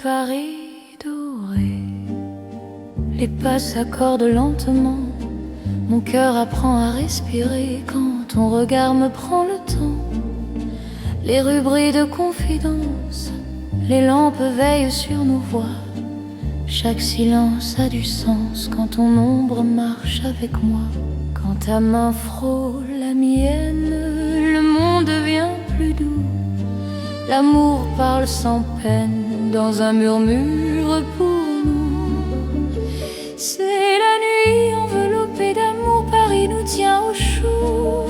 Paris doré. Les pas s'accordent lentement, mon cœur apprend à respirer quand ton regard me prend le temps. Les rues brillent de confidence, les lampes veillent sur nos voix. Chaque silence a du sens quand ton ombre marche avec moi. Quand ta main frôle la mienne, le monde devient plus doux. L'amour parle sans peine dans un murmure pour nous. C'est la nuit enveloppée d'amour, Paris nous tient au chaud.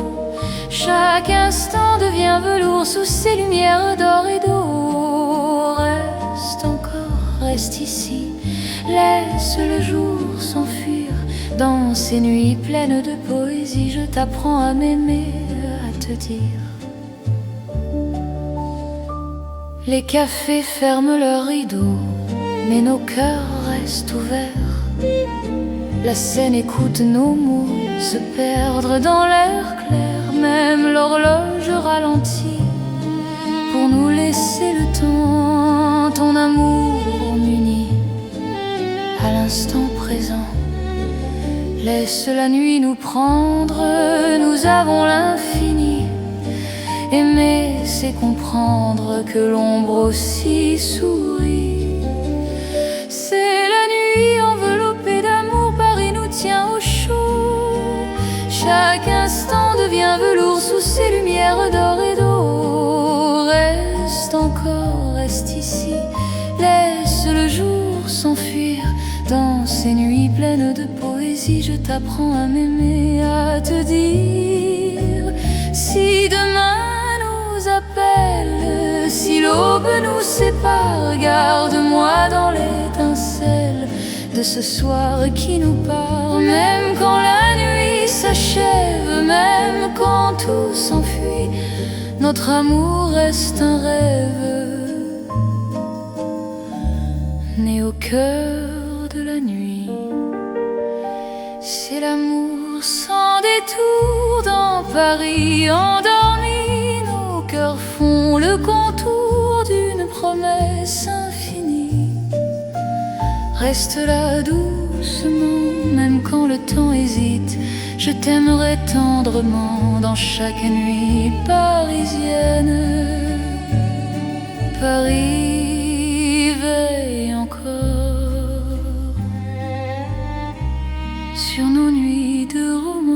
Chaque instant devient velours sous ces lumières d'or et d'eau. Reste encore, reste ici, laisse le jour s'enfuir. Dans ces nuits pleines de poésie, je t'apprends à m'aimer, à te dire. Les cafés ferment leurs rideaux, mais nos cœurs restent ouverts. La scène écoute nos mots se perdre dans l'air clair. Même l'horloge ralentit pour nous laisser le temps. Ton amour m'unit à l'instant présent. Laisse la nuit nous prendre, nous avons l'infini. Aimer, c'est comprendre que l'ombre aussi sourit. C'est la nuit enveloppée d'amour, Paris nous tient au chaud. Chaque instant devient velours sous ces lumières d'or et d'eau. Reste encore, reste ici, laisse le jour s'enfuir. Dans ces nuits pleines de poésie, je t'apprends à m'aimer, à te dire. Si demain nous appelle, si l'aube nous sépare, garde-moi dans l'étincelle de ce soir qui nous part. Même quand la nuit s'achève, même quand tout s'enfuit, notre amour reste un rêve né au cœur de la nuit. C'est l'amour sans détour dans Paris endormi. Nos cœurs font le contour d'une promesse infinie. Reste là doucement, même quand le temps hésite. Je t'aimerai tendrement dans chaque nuit parisienne. Paris veille encore sur nos nuits de romance.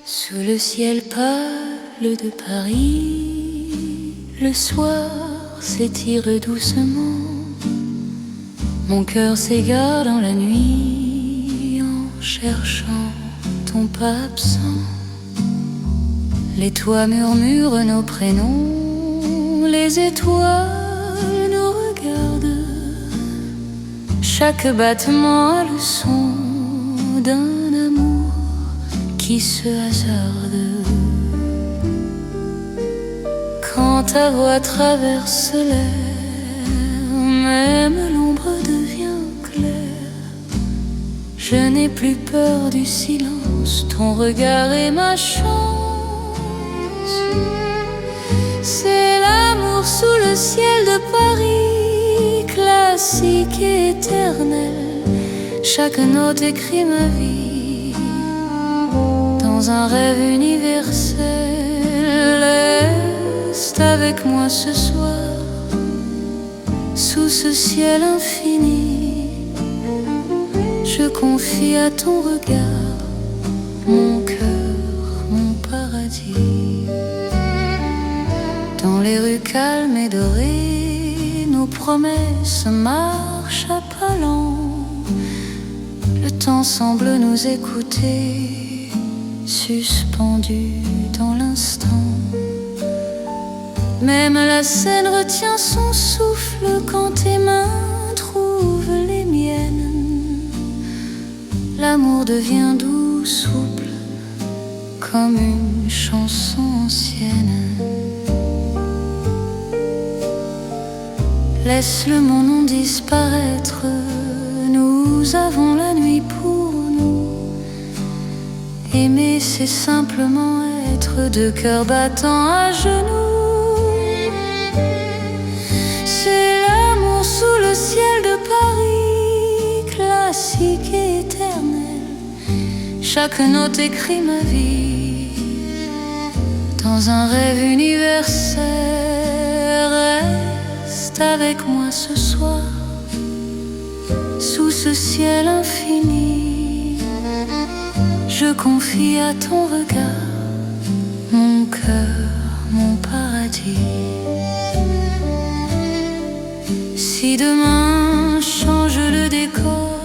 Sous le ciel pâle de Paris, le soir s'étire doucement. Mon cœur s'égare dans la nuit en cherchant ton pas absent. Les toits murmurent nos prénoms, les étoiles nous regardent. Chaque battement a le son d'un amour qui se hasarde. Quand ta voix traverse l'air, même l'ombre devient claire. Je n'ai plus peur du silence, ton regard est ma chance. C'est l'amour sous le ciel de Paris, classique et éternel. Chaque note écrit ma vie dans un rêve universel. Reste avec moi ce soir, sous ce ciel infini. Je confie à ton regard mon cœur, mon paradis. Dans les rues calmes et dorées, nos promesses marchent allant. Le temps semble nous écouter, suspendu dans l'instant. Même la scène retient son souffle quand tes mains trouvent les miennes. L'amour devient doux, souple, comme une chanson ancienne. Laisse le monde disparaître, nous avons la nuit pour nous. Aimer, c'est simplement être deux cœurs battants à genoux. C'est l'amour sous le ciel de Paris, classique et éternel. Chaque note écrit ma vie dans un rêve universel. Reste avec moi ce soir, sous ce ciel infini. Je confie à ton regard mon cœur, mon paradis. Si demain change le décor,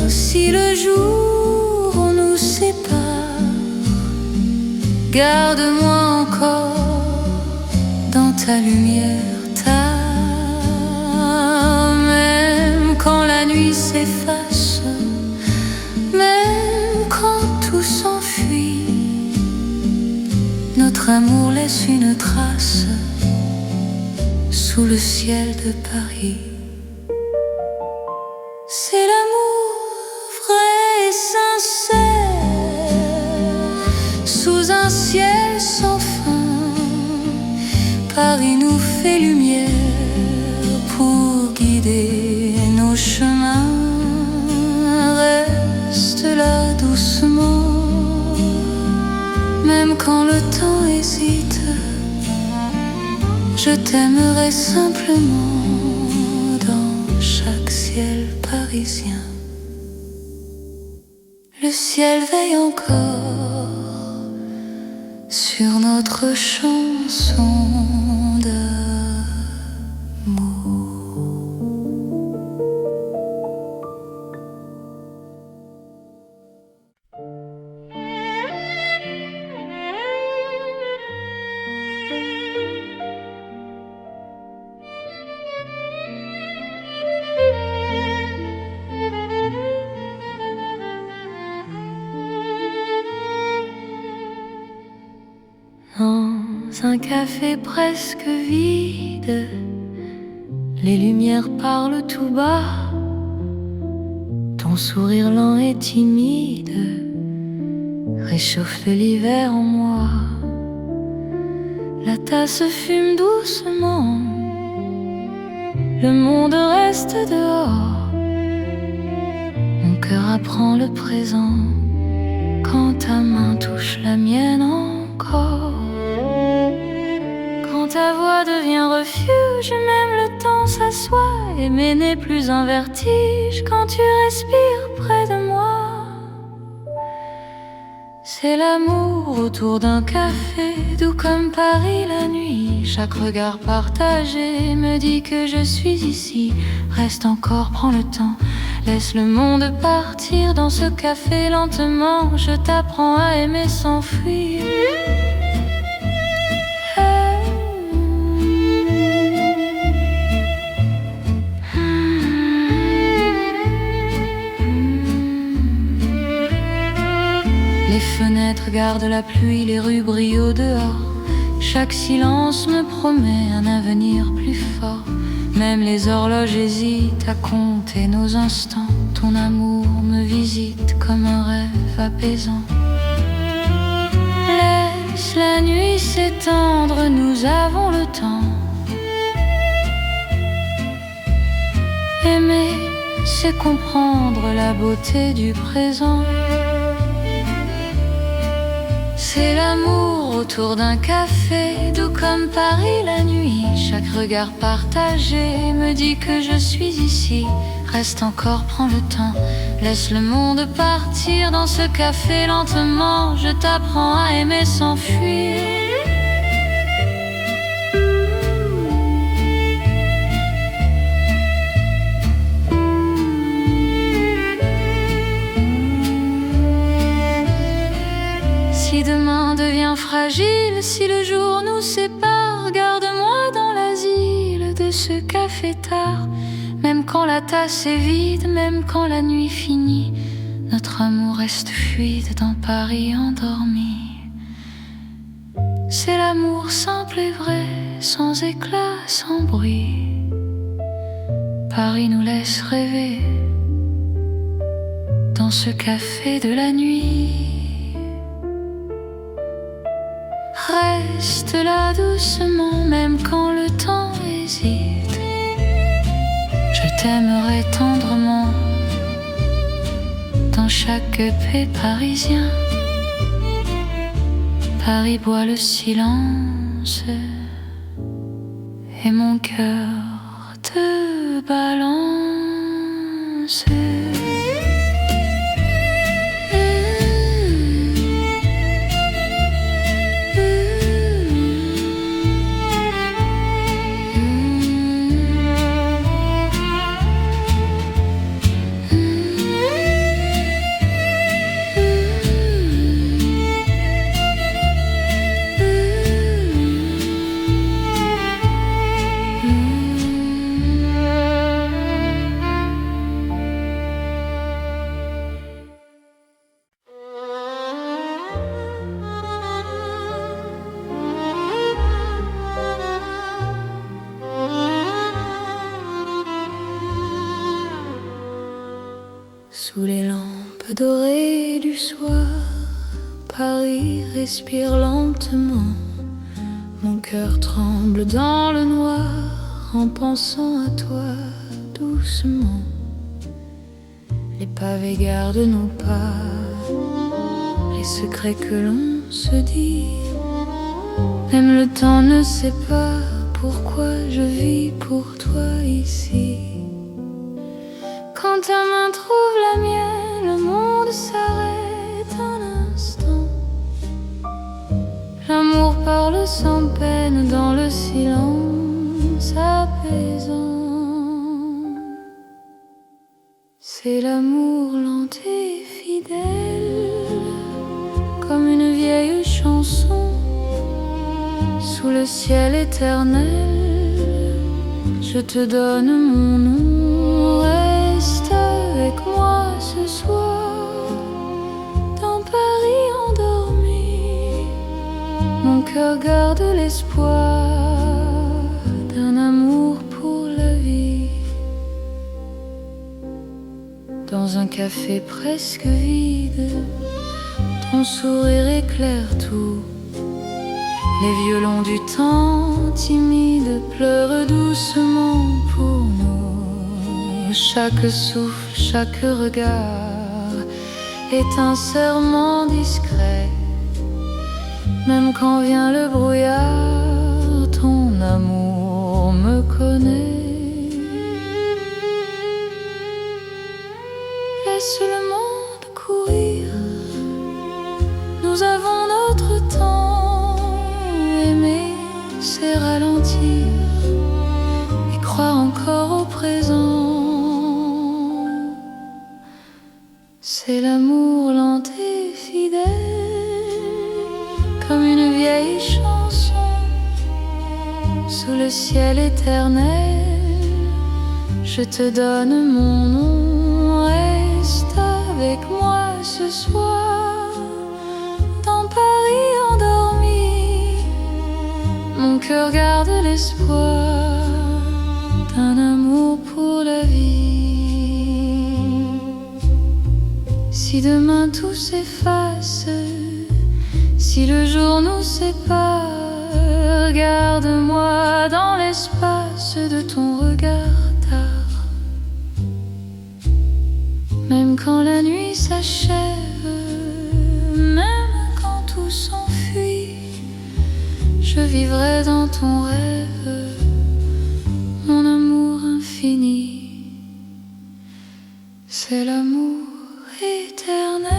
si le jour nous sépare, garde-moi encore dans ta lumière. Même quand la nuit s'efface, même quand tout s'enfuit, notre amour laisse une trace sous le ciel de Paris. C'est l'amour vrai et sincère, sous un ciel sans fin. Paris nous fait lumière pour guider nos chemins. Reste là doucement, même quand le temps hésite. Je t'aimerai simplement dans chaque ciel parisien. Le ciel veille encore sur notre chanson d'amour. Dans un café presque vide, les lumières parlent tout bas. Ton sourire lent et timide réchauffe l'hiver en moi. La tasse fume doucement, le monde reste dehors. Mon cœur apprend le présent quand ta main touche la mienne encore. Quand ta voix devient refuge, même le temps s'assoit. Aimer n'est plus un vertige quand tu respires près de moi. C'est l'amour autour d'un café, doux comme Paris la nuit. Chaque regard partagé me dit que je suis ici. Reste encore, prends le temps, laisse le monde partir dans ce café lentement. Je t'apprends à aimer sans fuir. Les fenêtres gardent la pluie, les rues brillent au dehors. Chaque silence me promet un avenir plus fort. Même les horloges hésitent à compter nos instants. Ton amour me visite comme un rêve apaisant. Laisse la nuit s'étendre, nous avons le temps. Aimer, c'est comprendre la beauté du présent. C'est l'amour autour d'un café, doux comme Paris la nuit. Chaque regard partagé me dit que je suis ici. Reste encore, prends le temps, laisse le monde partir dans ce café lentement. Je t'apprends à aimer sans fuir. fragile, si le jour nous sépare, garde-moi dans l'asile de ce café tard. Même quand la tasse est vide, même quand la nuit finit, notre amour reste fluide dans Paris endormi. C'est l'amour simple et vrai, sans éclat, sans bruit. Paris nous laisse rêver dans ce café de la nuit. Reste là doucement, même quand le temps hésite. Je t'aimerai tendrement dans chaque paix parisien. Paris boit le silence et mon cœur te balance. Sous les lampes dorées du soir, Paris respire lentement. Mon cœur tremble dans le noir en pensant à toi doucement. Les pavés gardent nos pas, les secrets que l'on se dit. Même le temps ne sait pas pourquoi je vis pour toi ici. Quand ta main trouve la mienne, le monde s'arrête un instant. L'amour parle sans peine dans le silence apaisant. C'est l'amour lent et fidèle, comme une vieille chanson. Sous le ciel éternel, je te donne mon nom. Reste avec moi ce soir, dans Paris endormi. Mon cœur garde l'espoir d'un amour pour la vie. Dans un café presque vide, ton sourire éclaire tout. Les violons du temps timide pleurent doucement pour nous. Chaque souffle, chaque regard est un serment discret. Même quand vient le brouillard, ton amour me connaît. Laisse le monde courir, nous avons notre temps. Aimer, c'est ralentir et croire encore au présent. C'est l'amour lent et fidèle, comme une vieille chanson. Sous le ciel éternel, je te donne mon nom. Reste avec moi ce soir, dans Paris endormi. Mon cœur garde l'espoir d'un amour pour la vie. Si demain tout s'efface, si le jour nous sépare, garde-moi dans l'espace de ton regard tard. Même quand la nuit s'achève, même quand tout s'enfuit, je vivrai dans ton rêve, mon amour infini. C'est l'amour éternel,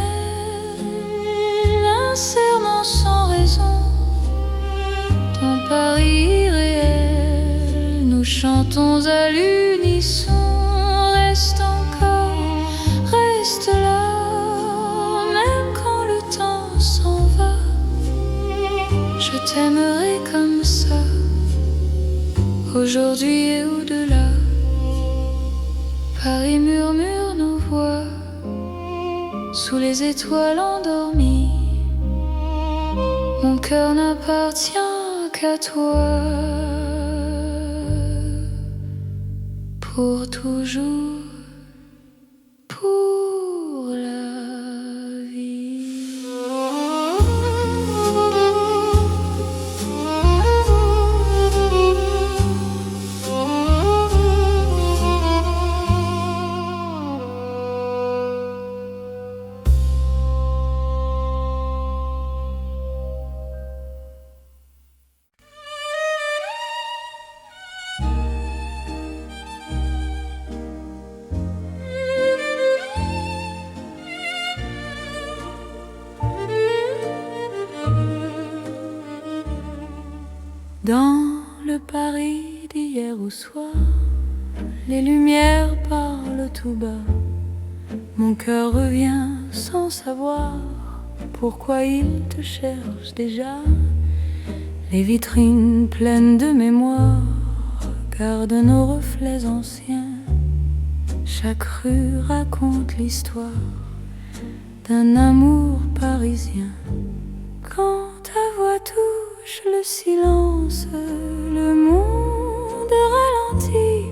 un serment sans raison. Dans Paris irréel, nous chantons à l'unisson. Reste encore, reste là, même quand le temps s'en va. t'aimerai comme ça, aujourd'hui et au-delà. Paris murmure nos voix sous les étoiles endormies. Mon cœur n'appartient qu'à toi, pour toujours, pour la vie. Dans le Paris d'hier au soir, les lumières parlent tout bas. Mon cœur revient sans savoir pourquoi il te cherche déjà. Les vitrines pleines de mémoire gardent nos reflets anciens. Chaque rue raconte l'histoire d'un amour parisien. Quand ta voix touche le silence, le monde ralentit.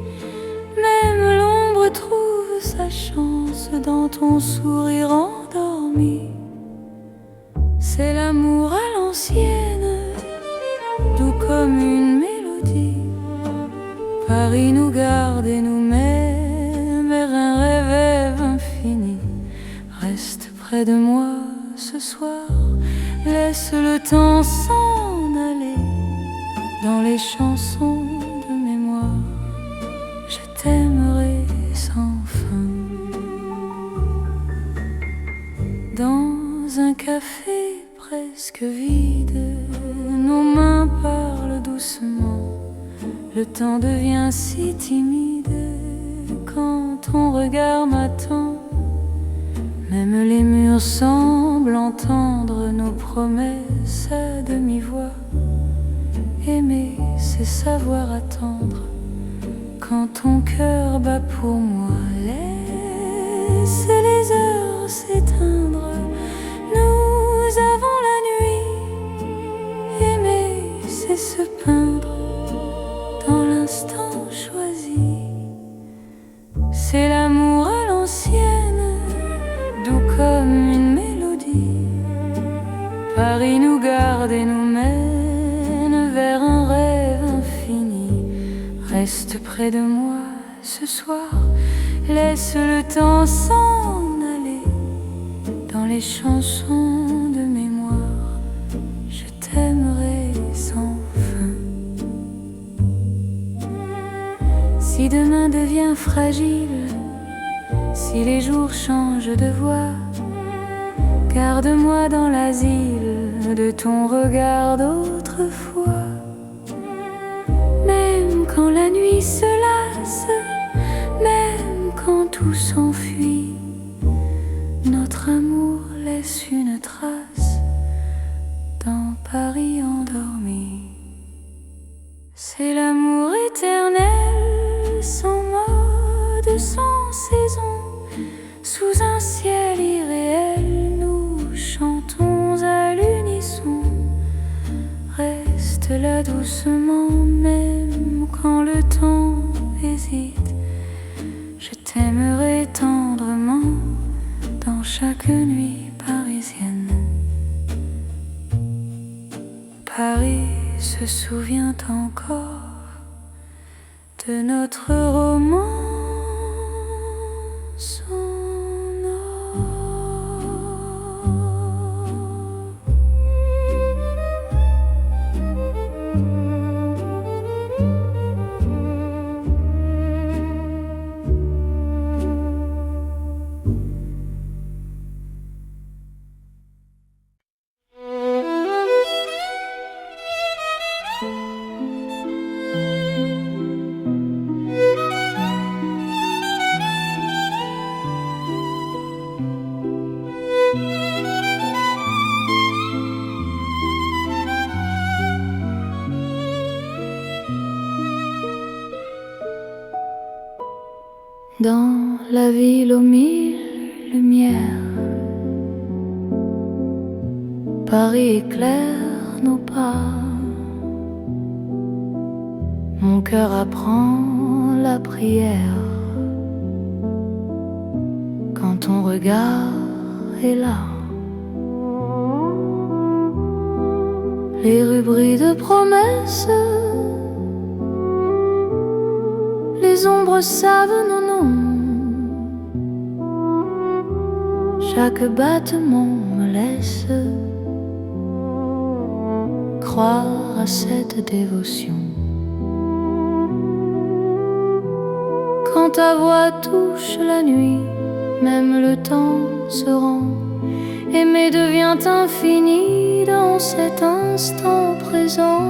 Même l'ombre trouve sa chance dans ton sourire endormi. C'est l'amour à l'ancienne, doux comme une mélodie. Paris nous garde et nous met vers un rêve infini. Reste près de moi ce soir, laisse le temps s'en aller. Dans les chansons de mémoire, je t'aimerai sans fin. Dans un café presque vide, nos mains parlent doucement. Le temps devient si timide quand ton regard m'attend. Même les murs semblent entendre nos promesses à demi-voix. Aimer, c'est savoir attendre quand ton cœur bat pour moi. Laisse les heures s'éteindre, nous avons la nuit. Aimer, c'est se peindre dans l'instant choisi. C'est l'amour à l'ancienne, doux comme une mélodie. Paris nous garde et nous mène vers un rêve infini. Reste près de moi ce soir, laisse le temps s'en aller. Dans les chansons de mémoire, je t'aimerai sans fin. Si demain devient fragile, si les jours changent de voix, garde-moi dans l'asile de ton regard d'autrefois. Même quand la nuit se lasse, même quand tout s'enfuit, notre amour laisse une trace dans Paris endormi. C'est l'amour éternel, sans mode, sans saison. Sous un ciel irréel, nous chantons à l'unisson. Reste là doucement, même quand le temps hésite. Je t'aimerai tendrement dans chaque nuit parisienne. Paris se souvient encore de notre roman. la ville aux mille lumières. Paris éclaire nos pas. Mon cœur apprend la prière quand ton regard est là. Les rues brillent de promesses, les ombres savent nos noms. Chaque battement me laisse croire à cette dévotion. Quand ta voix touche la nuit, même le temps se rend. Aimer devient infini dans cet instant présent.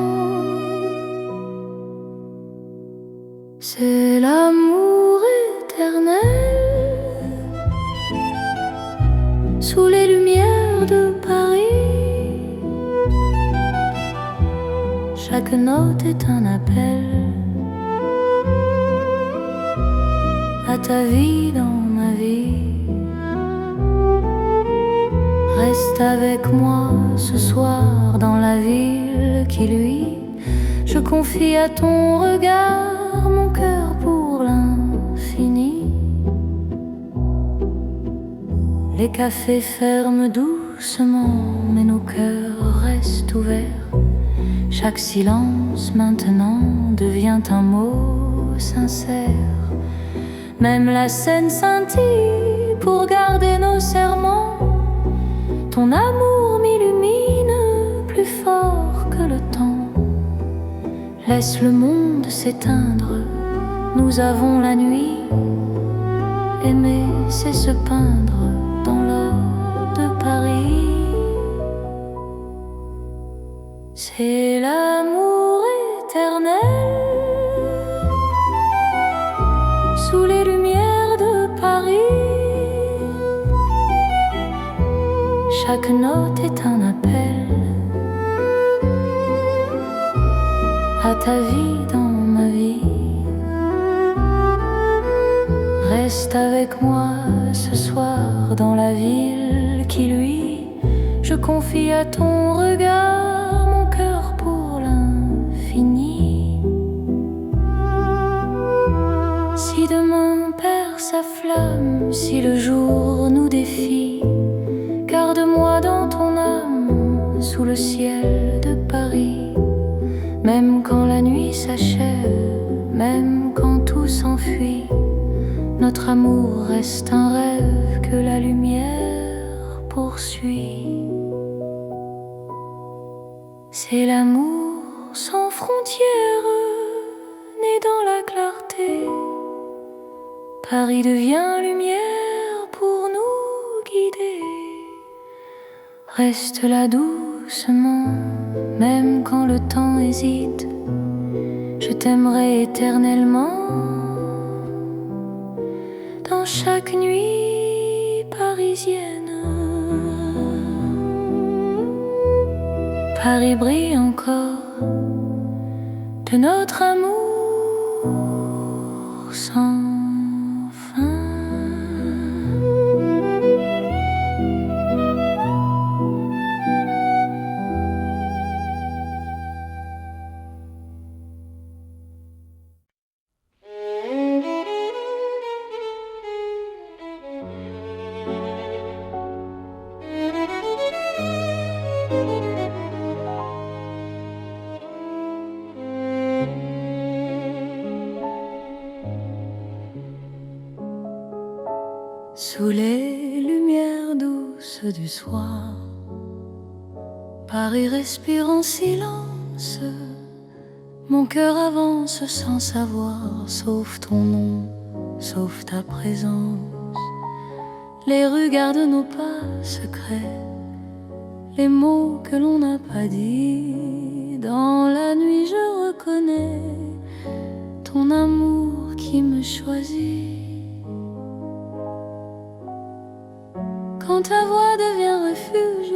C'est l'amour éternel sous les lumières de Paris. Chaque note est un appel à ta vie dans ma vie. Reste avec moi ce soir dans la ville qui luit. Je confie à ton regard mon cœur pour l'infini. Les cafés ferment doucement, mais nos cœurs restent ouverts. Chaque silence maintenant devient un mot sincère. Même la scène scintille pour garder nos serments. Ton amour m'illumine plus fort que le temps. Laisse le monde s'éteindre, nous avons la nuit. Aimer, c'est se peindre dans l'or de Paris. C'est l'amour éternel sous les lumières de Paris. Chaque note est un appel à ta vie dans ma vie. Reste avec moi ce soir dans la ville qui luit. Je confie à ton regard mon cœur pour l'infini. Si demain perd sa flamme, si le jour nous défie, garde-moi dans ton âme sous le ciel de Paris. Même quand la nuit s'achève, même quand tout s'enfuit, notre amour reste un rêve que la lumière poursuit. C'est l'amour sans frontières, né dans la clarté. Paris devient lumière pour nous guider. Reste là doucement, même quand le temps hésite. Je t'aimerai éternellement. Dans chaque nuit parisienne, Paris brille encore de notre amour sans fin. Sous les lumières douces du soir, Paris respire en silence. Mon cœur avance sans savoir, sauf ton nom, sauf ta présence. Les rues gardent nos pas secrets, les mots que l'on n'a pas dit. Dans la nuit je reconnais ton amour qui me choisit. Quand ta voix devient refuge,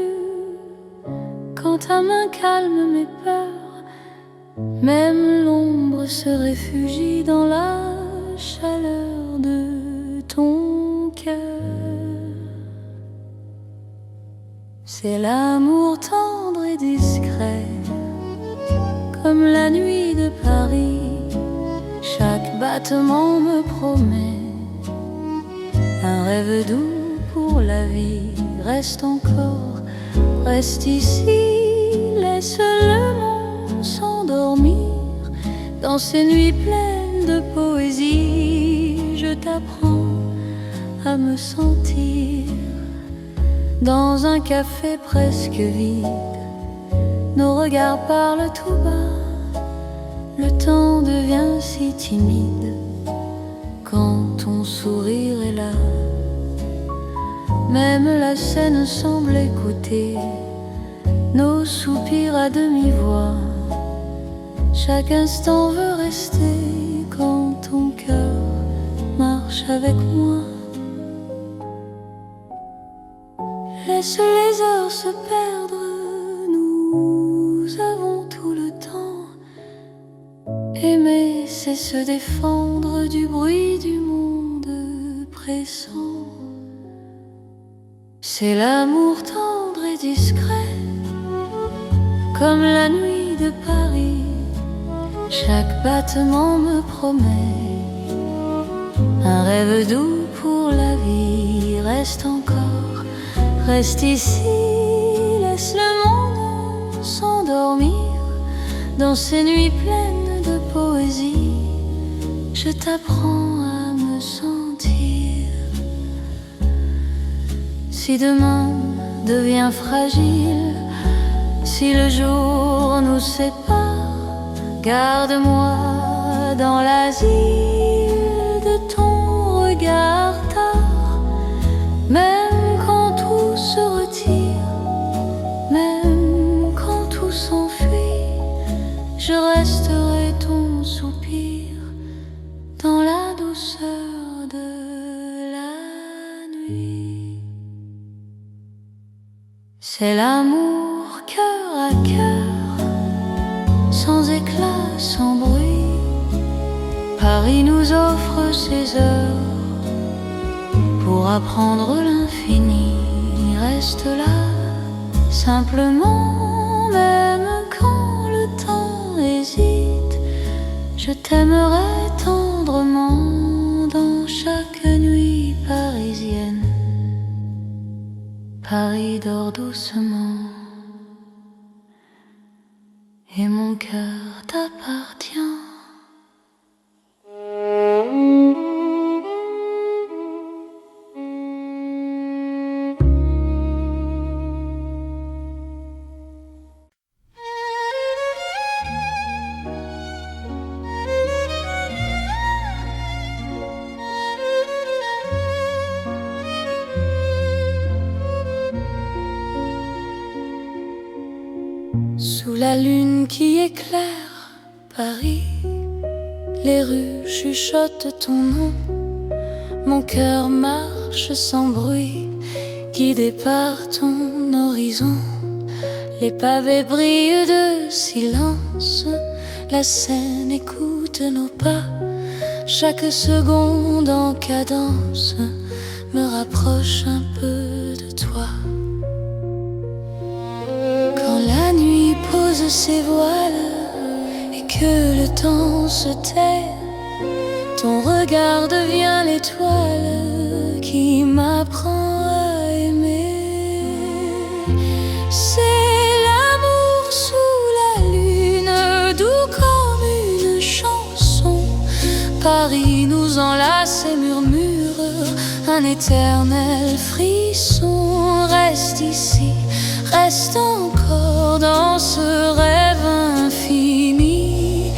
quand ta main calme mes peurs, même l'ombre se réfugie dans la chaleur de ton cœur. C'est l'amour tendre et discret, comme la nuit de Paris. Chaque battement me promet un rêve doux pour la vie. Reste encore, reste ici, laisse le monde s'endormir dans ces nuits pleines de poésie. Je t'apprends à me sentir dans un café presque vide. Nos regards parlent tout bas, le temps devient si timide quand ton sourire est là. Même la scène semble écouter nos soupirs à demi-voix. Chaque instant veut rester quand ton cœur marche avec moi. Laisse les heures se perdre, nous avons tout le temps. Aimer, c'est se défendre du bruit du monde pressant. C'est l'amour tendre et discret, comme la nuit de Paris. Chaque battement me promet un rêve doux pour la vie. Reste encore, reste ici, laisse le monde s'endormir dans ces nuits pleines de poésie. Je t'apprends à me sentir. Si demain devient fragile, si le jour nous sépare, garde-moi dans l'asile de ton regard tard. Même quand tout se retire, même quand tout s'enfuit, je resterai ton soupir dans la douceur de la nuit. C'est l'amour cœur à cœur, sans éclat, sans bruit. Paris nous offre ses heures pour apprendre l'infini. Reste là, simplement, même quand le temps hésite. Je t'aimerai tendrement dans chaque nuit parisienne. Paris dort doucement et mon cœur t'appartient. Sous la lune qui éclaire Paris, les rues chuchotent ton nom. Mon cœur marche sans bruit, guidé par ton horizon. Les pavés brillent de silence, la Seine écoute nos pas. Chaque seconde en cadence me rapproche un peu de toi. Quand la nuit pose ses voiles et que le temps se tait, ton regard devient l'étoile qui m'apprend à aimer. C'est l'amour sous la lune, doux comme une chanson. Paris nous enlace et murmure un éternel frisson. Reste ici, reste encore dans ce rêve infini.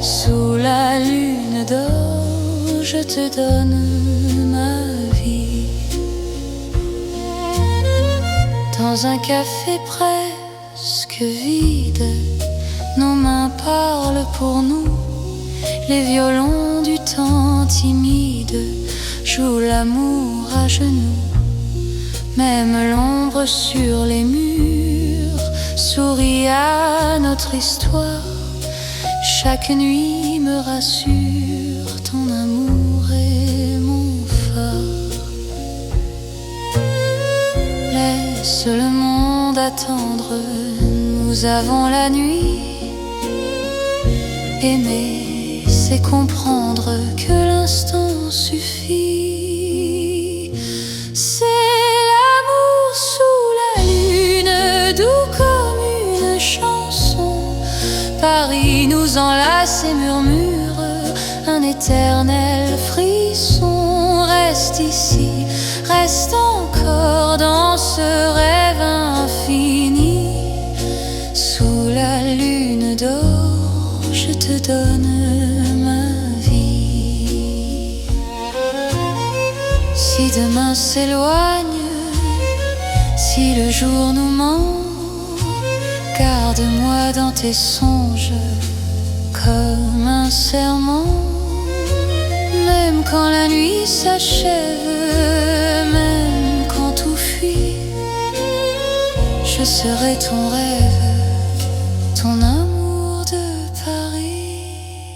Sous la lune d'or, je te donne ma vie. Dans un café presque vide, nos mains parlent pour nous. Les violons du temps timide jouent l'amour à genoux. Même l'ombre sur les murs sourit à notre histoire. Chaque nuit me rassure, ton amour est mon phare. laisse le monde attendre. Nous avons la nuit. Aimer, c'est comprendre que l'instant suffit. C'est l'amour sous la lune, doux comme une chanson. Paris nous enlace et murmure un éternel frisson. Reste ici, reste encore dans ce rêve infini. Sous la lune d'or, je te donne ma vie. Si demain s'éloigne, si le jour nous ment, garde-moi dans tes songes comme un serment. Même quand la nuit s'achève, même quand tout fuit, je serai ton rêve, ton amour de Paris.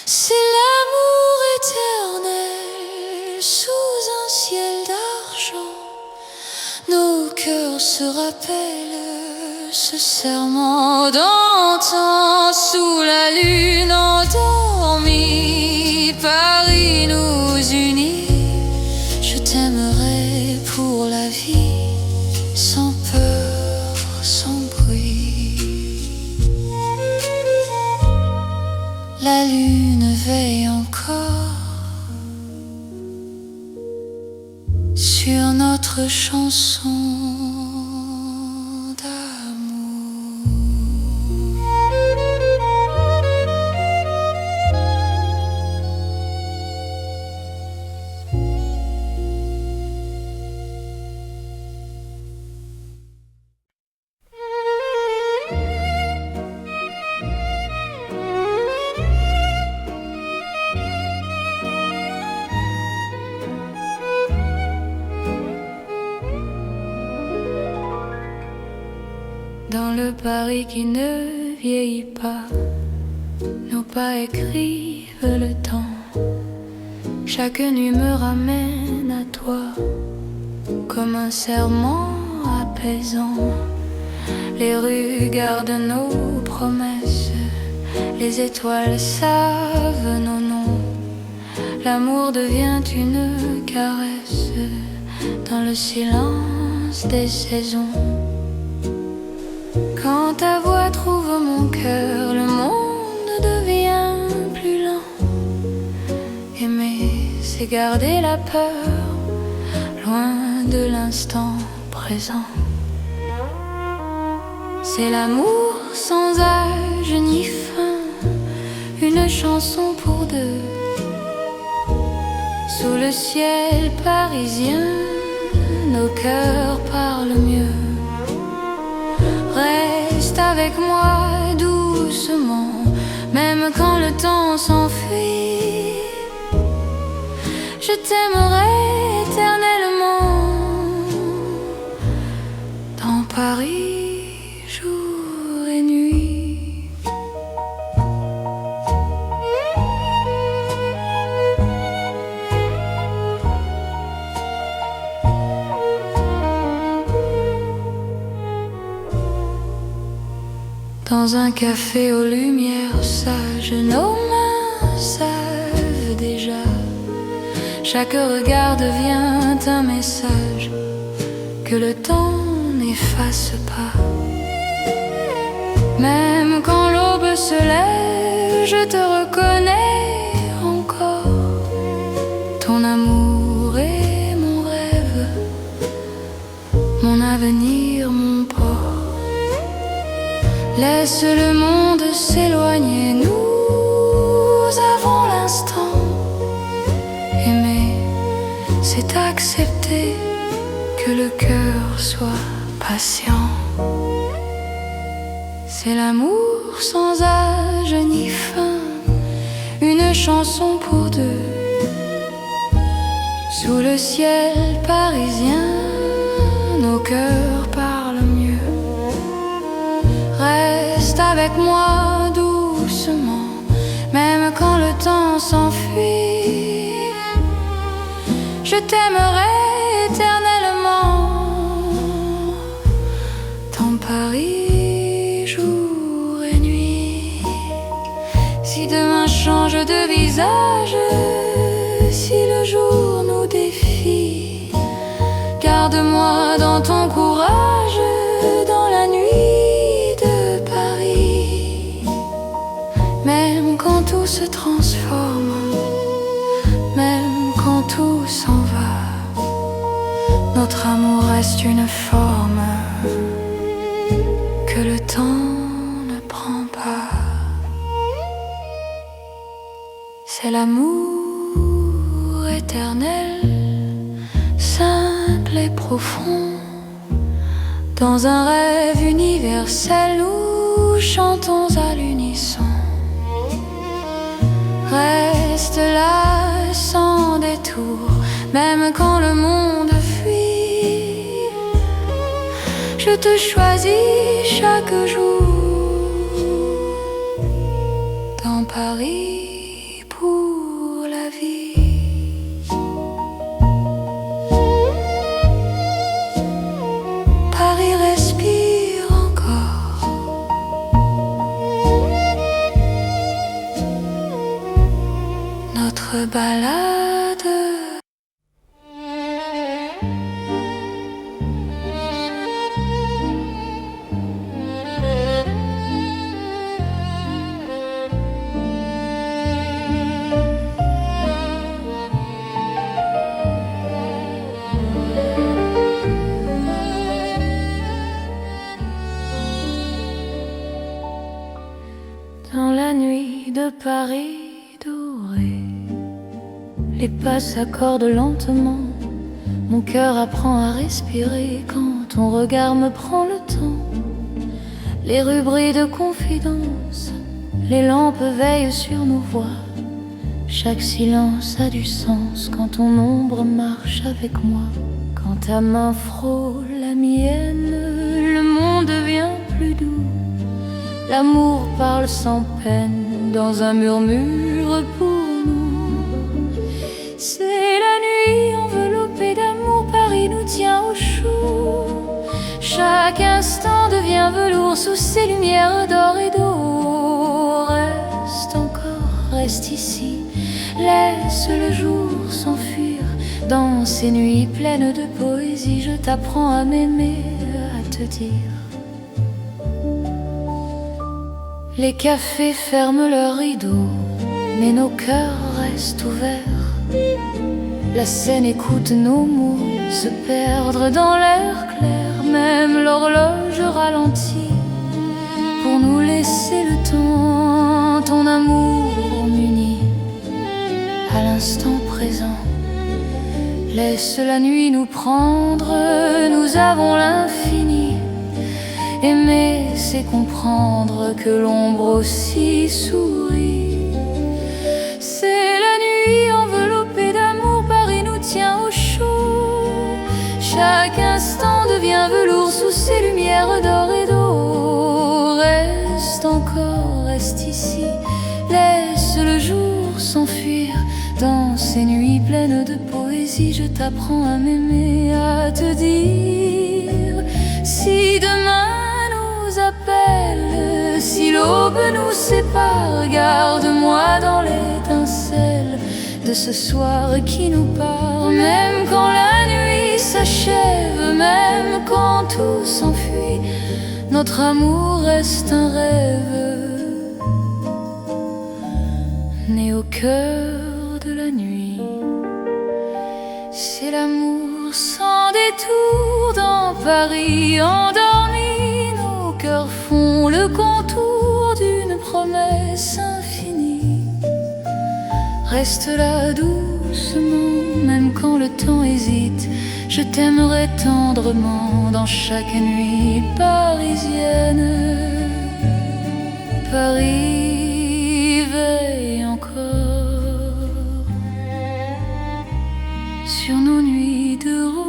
C'est l'amour éternel sous un ciel d'argent. Nos cœurs se rappellent ce serment d'antan. Sous la lune endormie, Paris nous unit. Je t'aimerai pour la vie, sans peur, sans bruit. La lune veille encore sur notre chanson d'amour. Dans le Paris qui ne vieillit pas, nos pas écrivent le temps. Chaque nuit me ramène à toi, comme un serment apaisant. Les rues gardent nos promesses, les étoiles savent nos noms. L'amour devient une caresse dans le silence des saisons. Quand ta voix trouve mon cœur, le monde devient plus lent. Aimer, c'est garder la peur, loin de l'instant présent. C'est l'amour sans âge ni fin, une chanson pour deux. Sous le ciel parisien, nos cœurs parlent mieux. Reste avec moi doucement, même quand le temps s'enfuit. Je t'aimerai éternellement, dans Paris, jour et nuit. Dans un café aux lumières sages, nos mains savent déjà. Chaque regard devient un message que le temps n'efface pas. Même quand l'aube se lève, je te reconnais encore. Ton amour est mon rêve, mon avenir, mon port. Laisse le monde s'éloigner, nous avons l'instant. Aimer, c'est accepter que le cœur soit patient. C'est l'amour sans âge ni fin, une chanson pour deux. Sous le ciel parisien, nos cœurs parlent mieux. Reste avec moi doucement, même quand le temps s'enfuit. Je t'aimerai éternellement, visage. Si le jour nous défie, garde-moi dans ton courage, dans la nuit de Paris. Même quand tout se transforme, même quand tout s'en va, notre amour reste une forme que le temps ne prend pas. C'est l'amour éternel, simple et profond. Dans un rêve universel, nous chantons à l'unisson. Reste là sans détour, même quand le monde fuit. Je te choisis chaque jour dans Paris pour la vie. Paris respire encore. Notre balade. Dans la nuit de Paris doré, les pas s'accordent lentement. Mon cœur apprend à respirer quand ton regard me prend le temps. Les rues brillent de confidence, les lampes veillent sur nos voix. Chaque silence a du sens quand ton ombre marche avec moi. Quand ta main frôle la mienne, le monde devient plus doux. L'amour parle sans peine dans un murmure pour nous. C'est la nuit enveloppée d'amour, Paris nous tient au chaud. Chaque instant devient velours sous ces lumières d'or et d'eau. Reste encore, reste ici, laisse le jour s'enfuir. Dans ces nuits pleines de poésie, je t'apprends à m'aimer, à te dire. Les cafés ferment leurs rideaux, mais nos cœurs restent ouverts. La Seine écoute nos mots se perdre dans l'air clair. Même l'horloge ralentit pour nous laisser le temps. Ton amour m'unit à l'instant présent. Laisse la nuit nous prendre, nous avons l'infini. Aimer, c'est comprendre que l'ombre aussi sourit. C'est la nuit enveloppée d'amour, Paris nous tient au chaud. Chaque instant devient velours sous ces lumières d'or et d'eau. Reste encore, reste ici, laisse le jour s'enfuir. Dans ces nuits pleines de poésie, je t'apprends à m'aimer, à te dire. Si demain appelle, si l'aube nous sépare, garde-moi dans l'étincelle de ce soir qui nous part. Même quand la nuit s'achève, même quand tout s'enfuit, notre amour reste un rêve né au cœur de la nuit. C'est l'amour sans détour dans Paris endormi. Cœurs font le contour d'une promesse infinie. Reste là doucement, même quand le temps hésite. Je t'aimerai tendrement dans chaque nuit parisienne. Paris veille encore sur nos nuits de romance.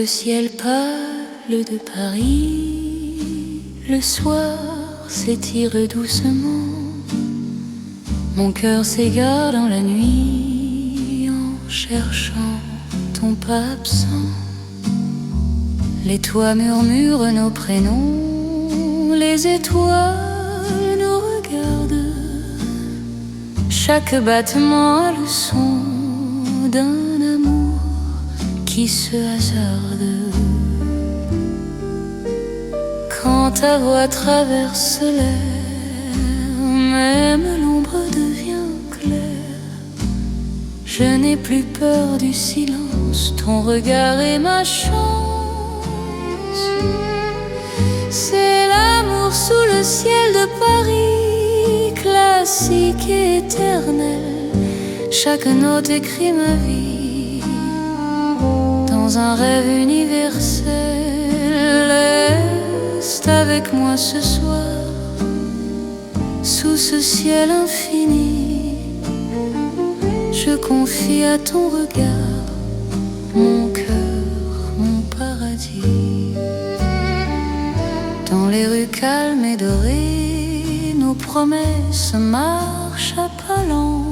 ciel pâle de Paris, le soir s'étire doucement. Mon cœur s'égare dans la nuit en cherchant ton pas absent. Les toits murmurent nos prénoms, les étoiles nous regardent. Chaque battement a le son d'un amour qui se hasarde. Quand ta voix traverse l'air, même l'ombre devient claire. Je n'ai plus peur du silence, ton regard est ma chance. C'est l'amour sous le ciel de Paris, classique et éternel. Chaque note écrit ma vie dans un rêve universel. Reste avec moi ce soir, sous ce ciel infini. Je confie à ton regard mon cœur, mon paradis. Dans les rues calmes et dorées, nos promesses marchent à pas lents.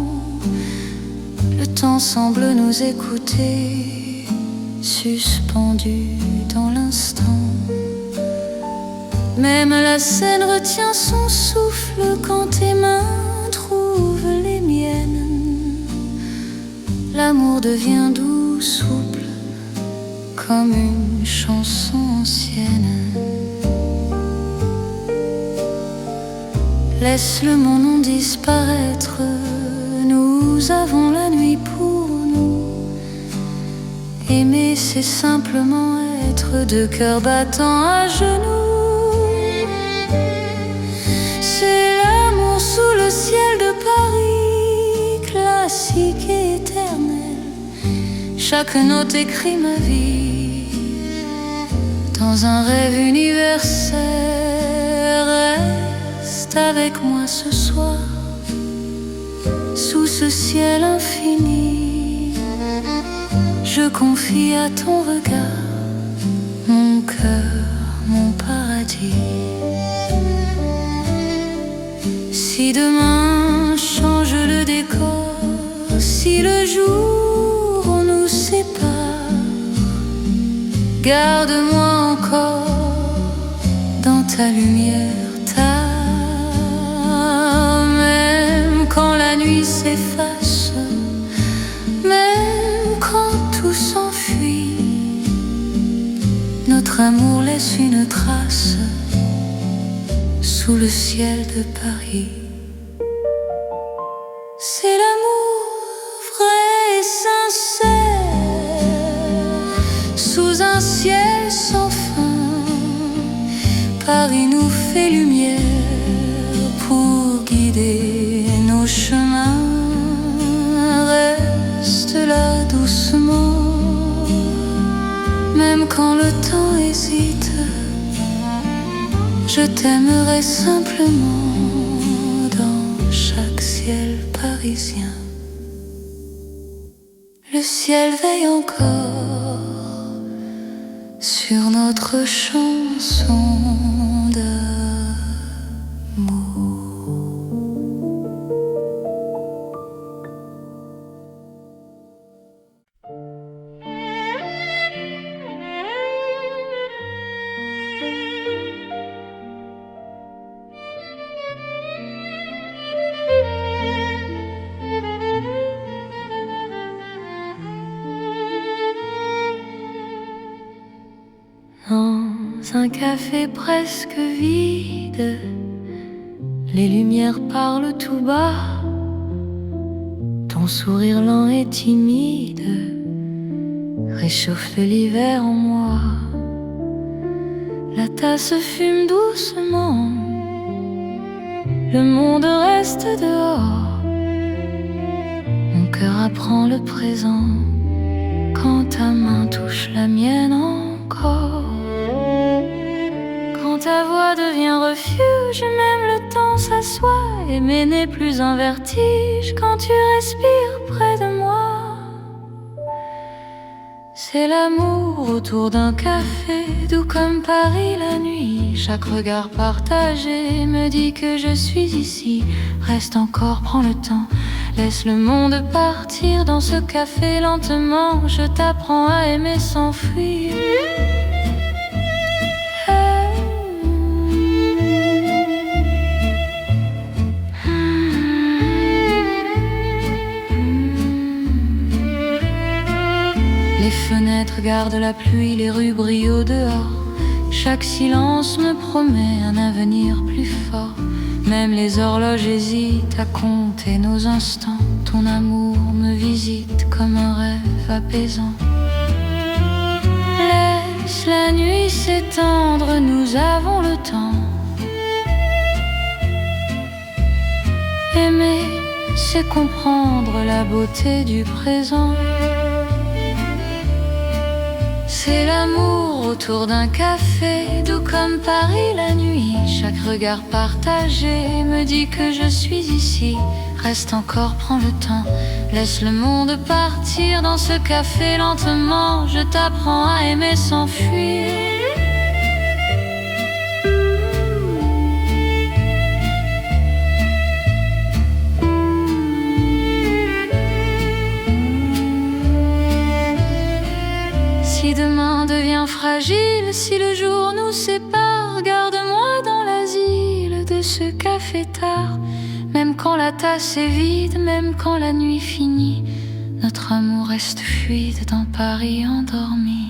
Le temps semble nous écouter, suspendu dans l'instant. Même la scène retient son souffle quand tes mains trouvent les miennes. L'amour devient doux, souple, comme une chanson ancienne. Laisse le monde disparaître, nous avons la nuit pour nous. Aimer, c'est simplement être deux cœurs battant à genoux. C'est l'amour sous le ciel de Paris, classique et éternel. Chaque note écrit ma vie dans un rêve universel. Reste avec moi ce soir, sous ce ciel infini. Je confie à ton regard mon cœur, mon paradis. Si demain change le décor, si le jour nous sépare, garde-moi encore dans ta lumière. Même quand la nuit s'efface, même quand tout s'enfuit, notre amour laisse une trace sous le ciel de Paris. C'est l'amour vrai et sincère, sous un ciel sans fin. Paris nous fait lumière pour guider nos chemins. Reste là doucement, même quand le temps hésite. Je t'aimerai simplement dans chaque ciel parisien. Le ciel veille encore sur notre chanson d'amour. Dans un café presque vide, les lumières parlent tout bas. Ton sourire lent et timide réchauffe l'hiver en moi. La tasse fume doucement, le monde reste dehors. Mon cœur apprend le présent quand ta main touche la mienne encore. Quand ta voix devient refuge, même le temps s'assoit. Aimer n'est plus un vertige quand tu respires près de moi. C'est C'est l'amour autour d'un café, doux comme Paris la nuit. Chaque regard partagé me dit que je suis ici. Reste encore, prends le temps, laisse le monde partir dans ce café lentement. Je t'apprends à aimer sans fuir. Les fenêtres gardent la pluie, les rues brillent au dehors. Chaque silence me promet un avenir plus fort. Même les horloges hésitent à compter nos instants. Ton amour me visite comme un rêve apaisant. Laisse la nuit s'étendre, nous avons le temps. Aimer, c'est comprendre la beauté du présent. C'est l'amour autour d'un café, doux comme Paris la nuit. Chaque regard partagé me dit que je suis ici. Reste encore, prends le temps, laisse le monde partir dans ce café lentement. Je t'apprends à aimer sans fuir. Si demain devient fragile, si le jour nous sépare, garde-moi dans l'asile de ce café tard. Même quand la tasse est vide, même quand la nuit finit, notre amour reste fluide dans Paris endormi.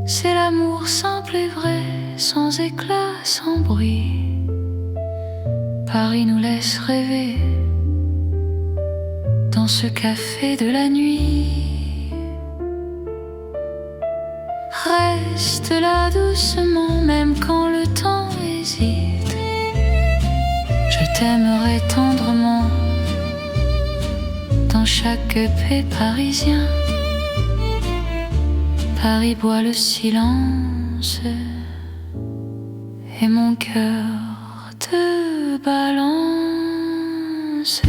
C'est l'amour simple et vrai, sans éclat, sans bruit. Paris nous laisse rêver dans ce café de la nuit. Reste là doucement, même quand le temps hésite. Je t'aimerai tendrement dans chaque paix parisien. Paris boit le silence et mon cœur te balance.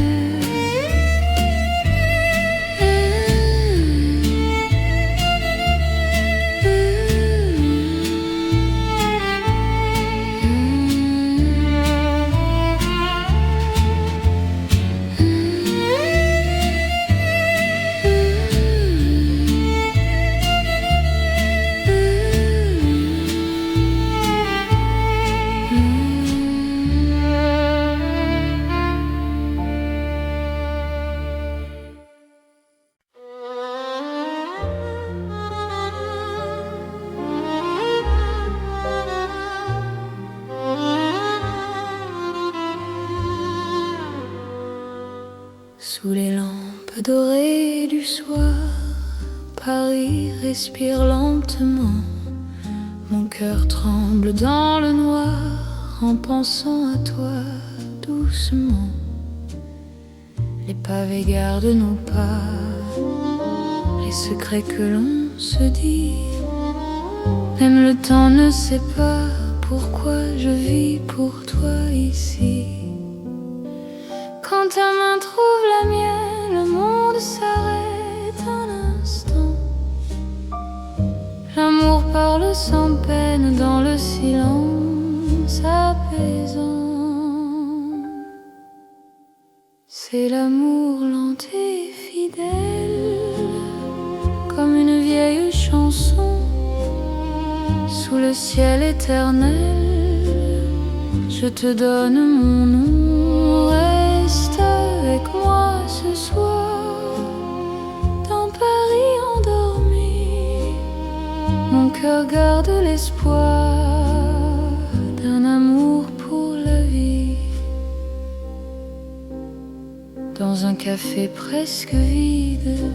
Sous les lampes dorées du soir, Paris respire lentement. Mon cœur tremble dans le noir en pensant à toi doucement. Les pavés gardent nos pas, les secrets que l'on se dit. Même le temps ne sait pas pourquoi je vis pour toi ici. Quand ta main trouve la mienne, le monde s'arrête un instant. L'amour parle sans peine dans le silence apaisant. C'est l'amour lent et fidèle, comme une vieille chanson. Sous le ciel éternel, je te donne mon nom. Reste avec moi ce soir, dans Paris endormi. Mon cœur garde l'espoir d'un amour pour la vie. Dans un café presque vide,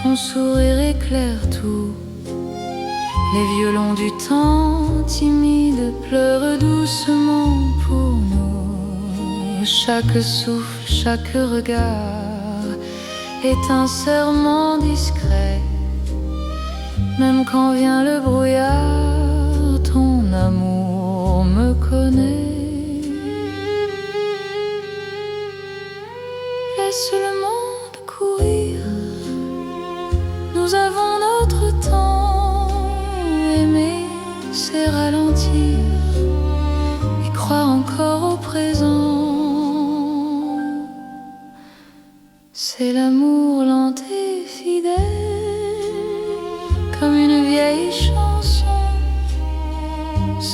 ton sourire éclaire tout. Les violons du temps timide pleurent doucement pour nous. Chaque souffle, chaque regard est un serment discret. Même quand vient le brouillard, ton amour me connaît. Laisse le monde courir, nous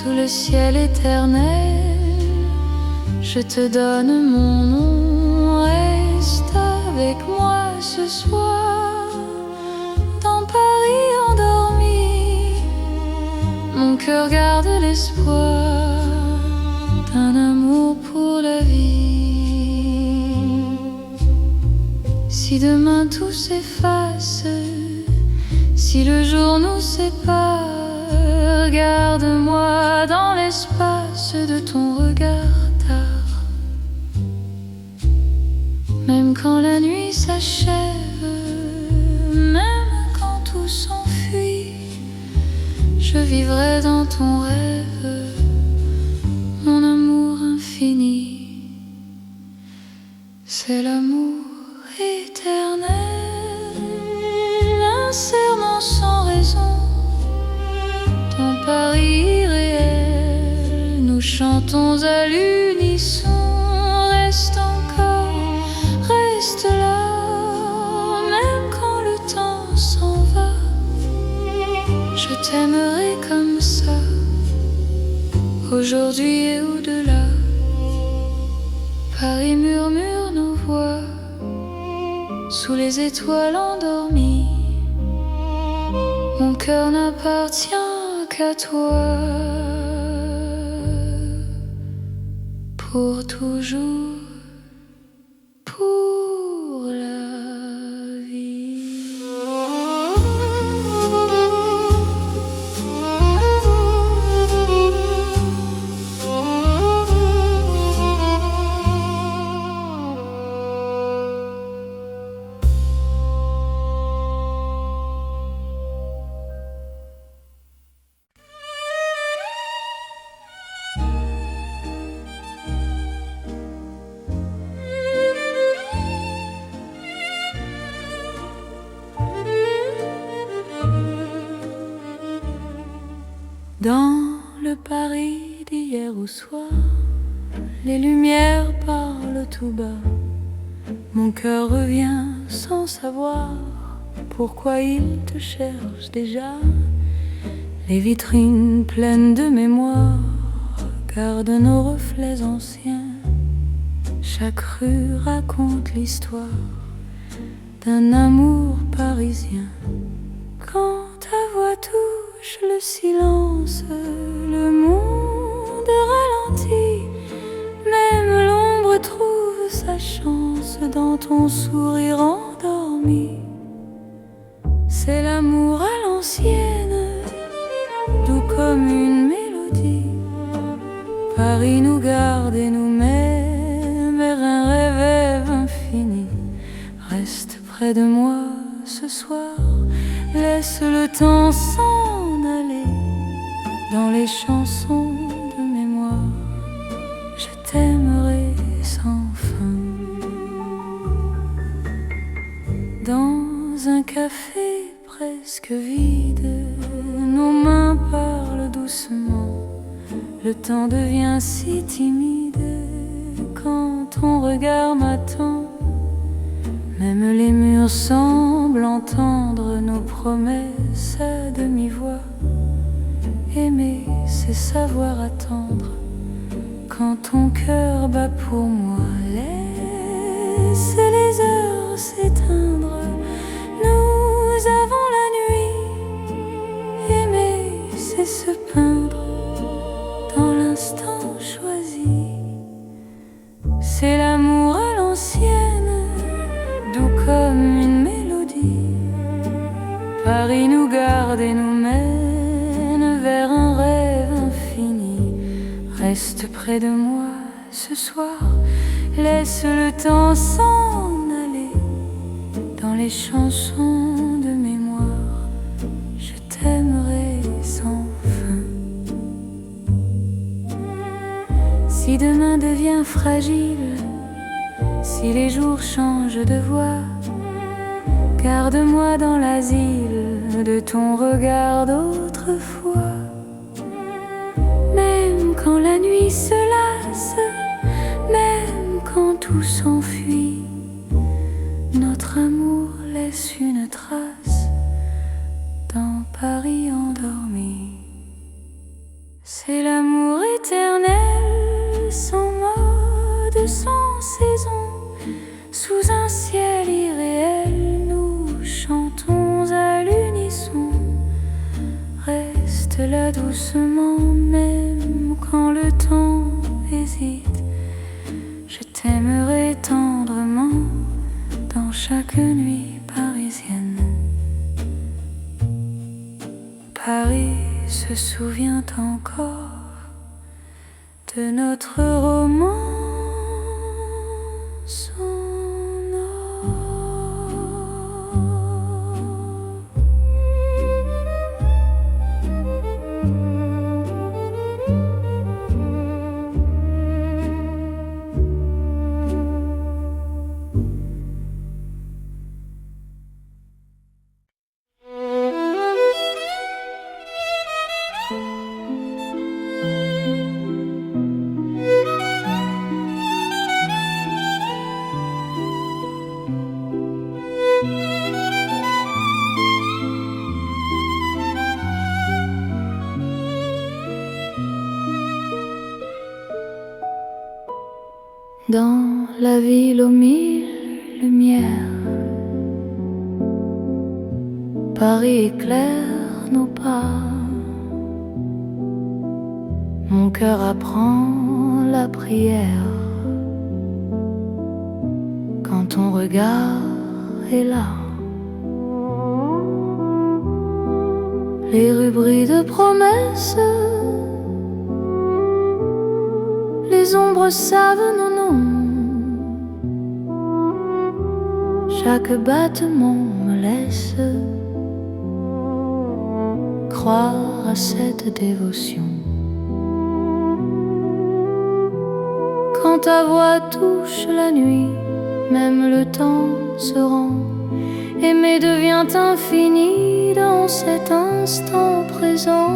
sous le ciel éternel. Je te donne mon nom, reste avec moi ce soir. Dans Paris endormi, mon cœur garde l'espoir d'un amour pour la vie. Si demain tout s'efface, si le jour nous sépare, garde-moi dans l'espace de ton regard tard. Même quand la nuit s'achève, même quand tout s'enfuit, je vivrai dans ton rêve, mon amour infini. C'est l'amour éternel, un serment sans raison. Dans Paris irréel, nous chantons à l'unisson. Reste encore, reste là, même quand le temps s'en va. Je t'aimerai comme ça, aujourd'hui et au-delà. Paris murmure nos voix sous les étoiles endormies. Mon cœur n'appartient qu'à toi, pour toujours, pour la vie. Dans le Paris d'hier au soir, les lumières parlent tout bas. Mon cœur revient sans savoir pourquoi il te cherche déjà. Les vitrines pleines de mémoire gardent nos reflets anciens. Chaque rue raconte l'histoire d'un amour parisien. Quand ta voix touche le silence, le monde ralentit. Même l'ombre trouve sa chance dans ton sourire endormi. C'est l'amour à l'ancienne, doux comme une mélodie. Paris nous garde et nous met vers un rêve infini. Reste près de moi ce soir, laisse le temps s'en aller dans les chansons de mémoire. Je t'aimerai sans fin. Dans un café presque vide, nos mains parlent doucement. Le temps devient si timide quand ton regard m'attend. Même les murs semblent entendre nos promesses à demi-voix. Aimer, c'est savoir attendre quand ton cœur bat pour moi. Laisse les heures s'éteindre, nous avons la nuit. Aimer, c'est se peindre dans l'instant choisi. C'est l'amour à l'ancienne, doux comme une mélodie. Paris nous garde et nous mène vers un rêve infini. Reste près de moi ce soir, laisse le temps s'en aller dans les chansons de mémoire. Je t'aimerai sans fin. Si demain devient fragile, si les jours changent de voix, garde-moi dans l'asile de ton regard d'autrefois. Même quand la nuit se lasse, même quand tout s'enfuit, notre amour laisse une trace dans Paris endormi. C'est la doucement, même quand le temps hésite. Je t'aimerai tendrement dans chaque nuit parisienne. Paris se souvient encore de notre roman. Dans la ville aux mille lumières, Paris éclaire nos pas. Mon cœur apprend la prière quand ton regard est là. Les rues brillent de promesses, les ombres savent nos noms. Chaque battement me laisse croire à cette dévotion. Quand ta voix touche la nuit, même le temps se rend. Aimer devient infini dans cet instant présent.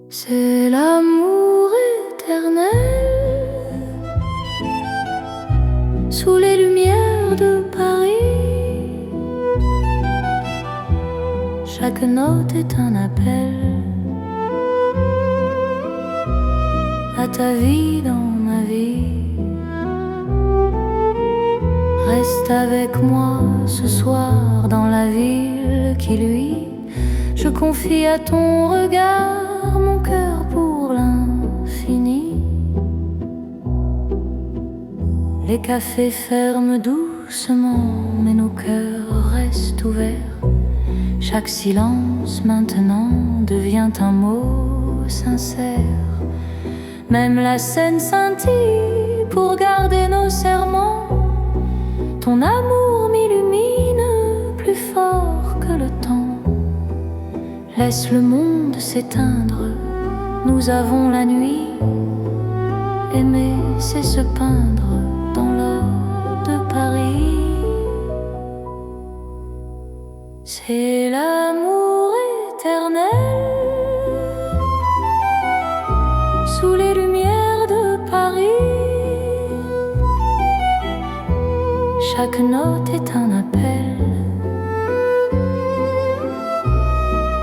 C'est l'amour éternel sous les lumières de Paris. Chaque note est un appel à ta vie dans ma vie. Reste avec moi ce soir dans la ville qui luit. Je confie à ton regard mon cœur pour l'infini. Les cafés ferment doucement, mais nos cœurs restent ouverts. Chaque silence maintenant devient un mot sincère. Même la scène scintille pour garder nos serments. Ton amour m'illumine plus fort que le temps. Laisse le monde s'éteindre, nous avons la nuit. Aimer, c'est se peindre dans l'or de Paris. C'est l'amour éternel sous les lumières de Paris. Chaque note est un appel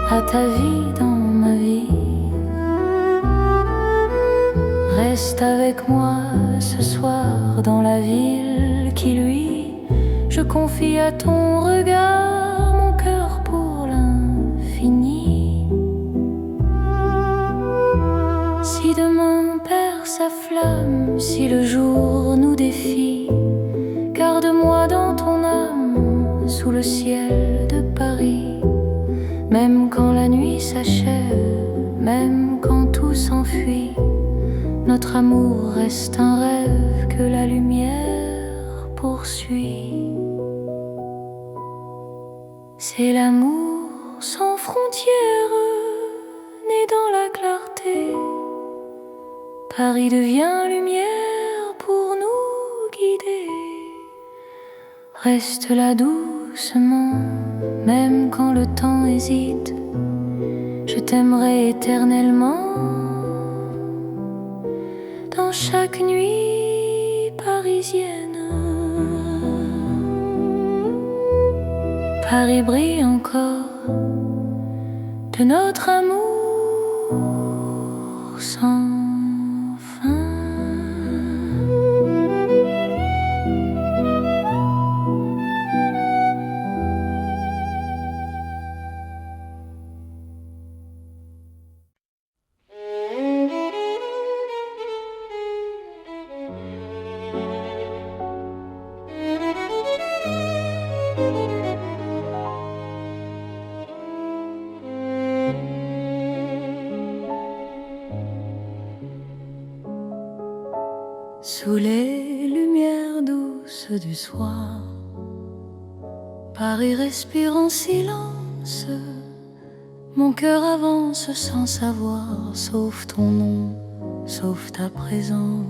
à ta vie dans ma vie. Reste avec moi ce soir dans la ville qui luit. Je confie à ton regard mon cœur pour l'infini. Si demain perd sa flamme, si le jour nous défie, garde-moi dans ton âme sous le ciel de Paris. Même quand la nuit s'achève, même quand tout s'enfuit, notre amour reste un rêve que la lumière poursuit. C'est l'amour sans frontières, né dans la clarté. Paris devient lumière pour nous guider. Reste là doucement, même quand le temps hésite. Je t'aimerai éternellement dans chaque nuit parisienne. Paris brille encore de notre amour sans fin. sous les lumières douces du soir. Paris respire en silence, mon cœur avance sans savoir, sauf ton nom, sauf ta présence.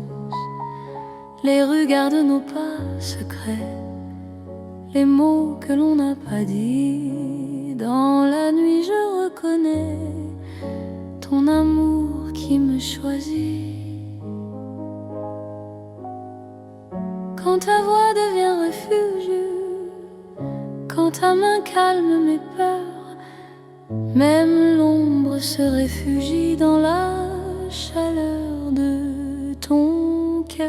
Les rues gardent nos pas secrets, les mots que l'on n'a pas dit. Dans la nuit je reconnais ton amour qui me choisit. Quand ta voix devient refuge, quand ta main calme mes peurs, même l'ombre se réfugie dans la chaleur de ton cœur.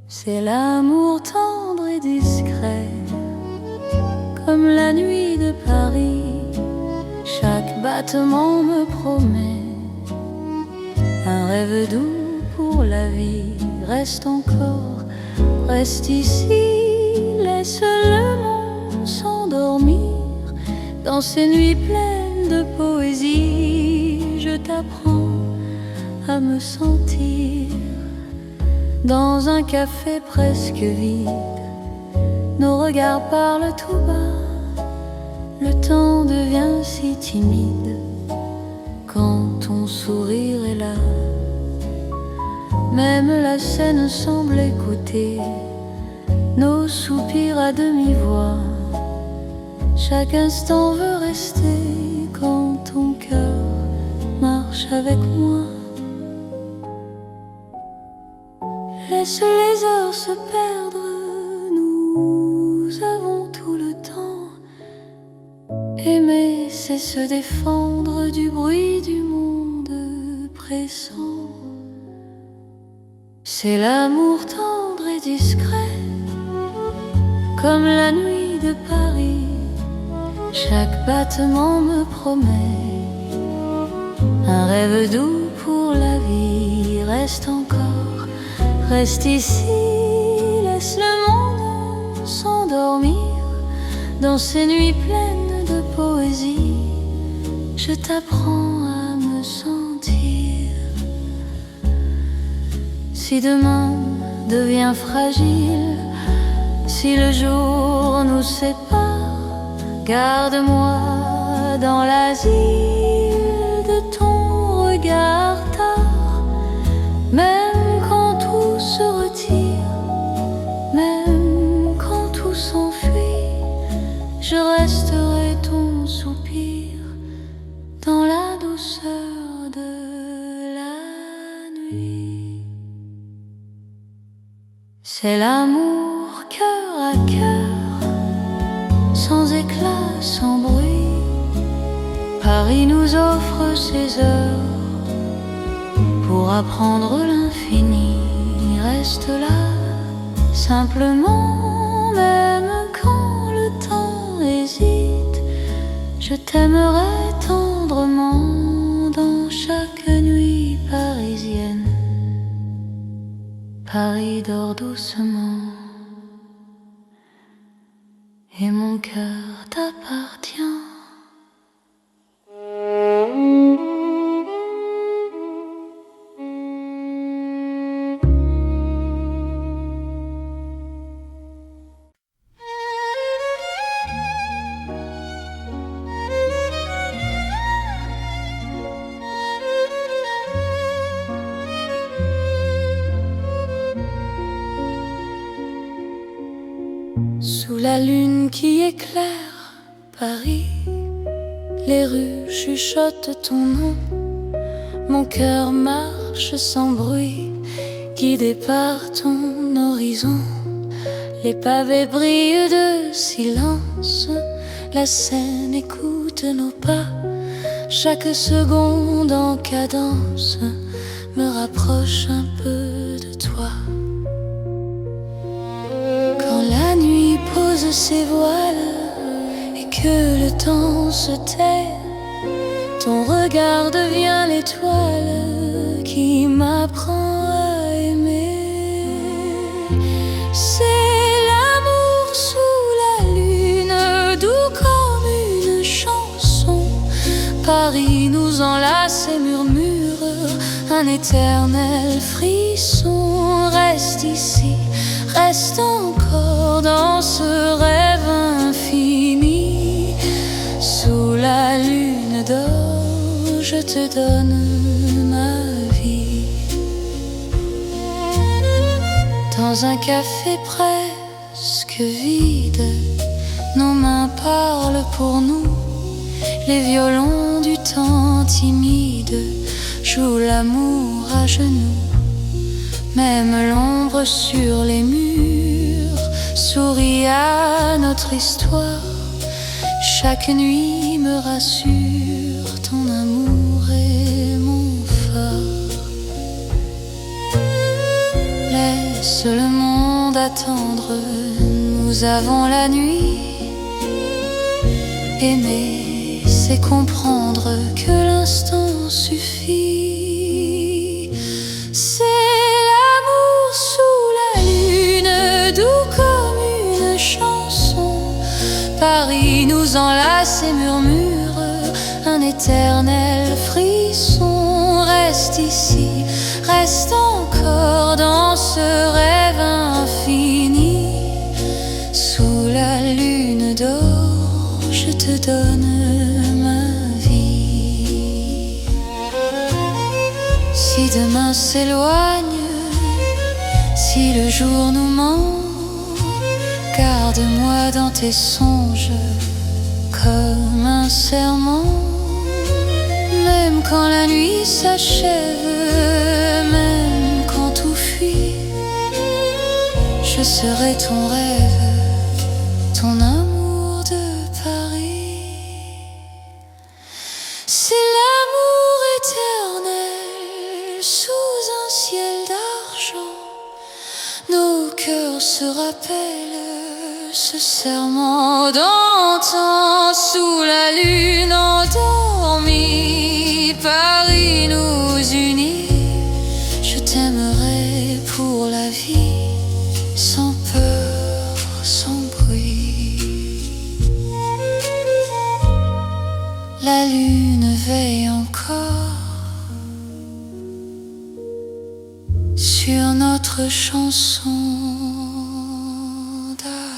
C'est l'amour tendre et discret, comme la nuit de Paris. Chaque battement me promet un rêve doux pour la vie. Reste encore, reste ici, laisse le monde s'endormir dans ces nuits pleines de poésie. Je t'apprends à me sentir dans un café presque vide. Nos regards parlent tout bas, le temps devient si timide quand ton sourire est là. Même la scène semble écouter nos soupirs à demi-voix. Chaque instant veut rester quand ton cœur marche avec moi. Laisse les heures se perdre, nous avons tout le temps. Aimer, c'est se défendre du bruit du monde pressant. C'est l'amour tendre et discret, comme la nuit de Paris. Chaque battement me promet un rêve doux pour la vie. Reste encore, reste ici, laisse le monde s'endormir dans ces nuits pleines de poésie. Je t'apprends à me sentir. Si demain devient fragile, si le jour nous sépare, garde-moi dans l'asile de ton regard tard. Même quand tout se retire, même quand tout s'enfuit, je resterai ton soupir dans la douceur de la nuit. C'est l'amour cœur à cœur, sans éclat, sans bruit. Paris nous offre ses heures pour apprendre l'infini. Reste là, simplement, même quand le temps hésite. Je t'aimerai tendrement dans chaque nuit parisienne. Paris dort doucement et mon cœur t'appartient. Sous la lune qui éclaire Paris, les rues chuchotent ton nom. Mon cœur marche sans bruit, guidé par ton horizon. Les pavés brillent de silence, la Seine écoute nos pas. Chaque seconde en cadence me rapproche un peu de toi. Quand la nuit pose ses voiles et que le temps se tait, ton regard devient l'étoile qui m'apprend à aimer. C'est l'amour sous la lune, doux comme une chanson. Paris nous enlace et murmure un éternel frisson. Reste ici, reste encore dans ce rêve infini. Sous la lune d'or, je te donne ma vie. Dans un café presque vide, nos mains parlent pour nous. Les violons du temps timide jouent l'amour à genoux. Même l'ombre sur les murs sourit à notre histoire. Chaque nuit me rassure, ton amour est mon phare. Laisse le monde attendre, nous avons la nuit. Aimer, c'est comprendre que l'instant suffit. C'est l'amour sous la lune, doux comme une chanson. Paris nous enlace et murmure un éternel frisson. Reste ici, reste encore dans ce rêve infini. Sous la lune d'or, je te donne ma vie. Si demain s'éloigne, si le jour nous ment, garde-moi dans tes songes comme un serment. Même quand la nuit s'achève, même quand tout fuit, je serai ton rêve, ton amour de Paris. C'est l'amour éternel sous un ciel d'argent. Nos cœurs se rappellent ce serment d'antan. Sous la lune endormie, Paris nous unit. Je t'aimerai pour la vie, sans peur, sans bruit. La lune veille encore sur notre chanson d'amour.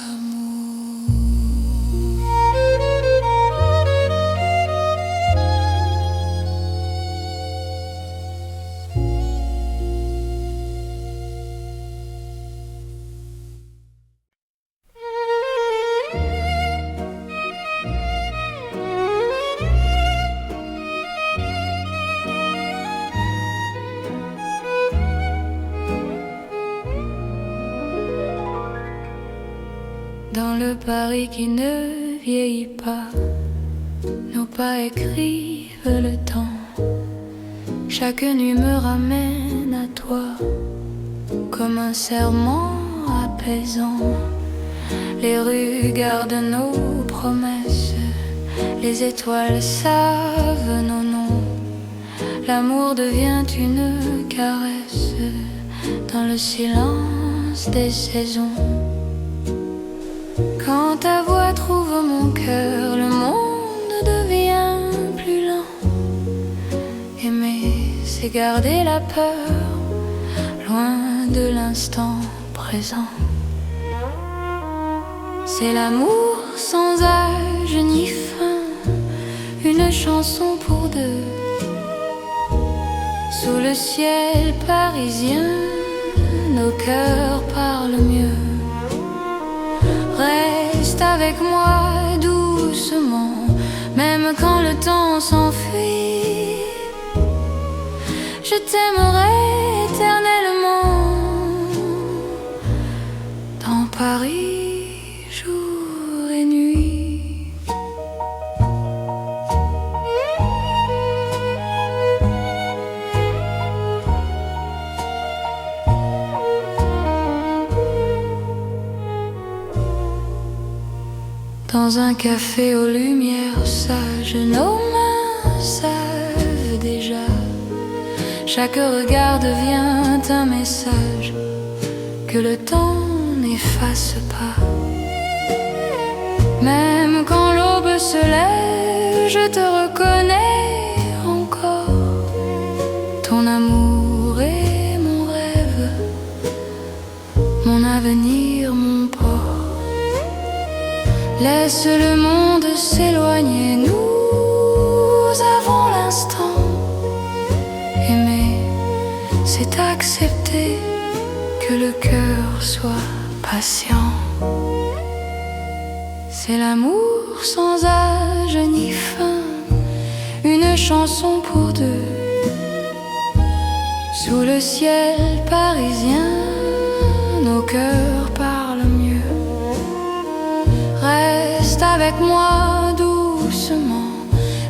Dans le Paris qui ne vieillit pas, nos pas écrivent le temps. Chaque nuit me ramène à toi, comme un serment apaisant. Les rues gardent nos promesses, les étoiles savent nos noms. L'amour devient une caresse dans le silence des saisons. Quand ta voix trouve mon cœur, le monde devient plus lent. Aimer, c'est garder la peur, loin de l'instant présent. C'est l'amour sans âge ni fin, une chanson pour deux. Sous le ciel parisien, nos cœurs parlent mieux. Reste avec moi doucement, même quand le temps s'enfuit. Je t'aimerai éternellement, dans Paris, jour et nuit. Dans un café aux lumières sages, nos mains savent déjà. Chaque regard devient un message que le temps n'efface pas. Même quand l'aube se lève, je te reconnais encore. Ton amour Laisse le monde s'éloigner, nous avons l'instant. Aimer, c'est accepter que le cœur soit patient. C'est l'amour sans âge ni fin, une chanson pour deux. Sous le ciel parisien, nos cœurs parlent mieux. Reste avec moi doucement,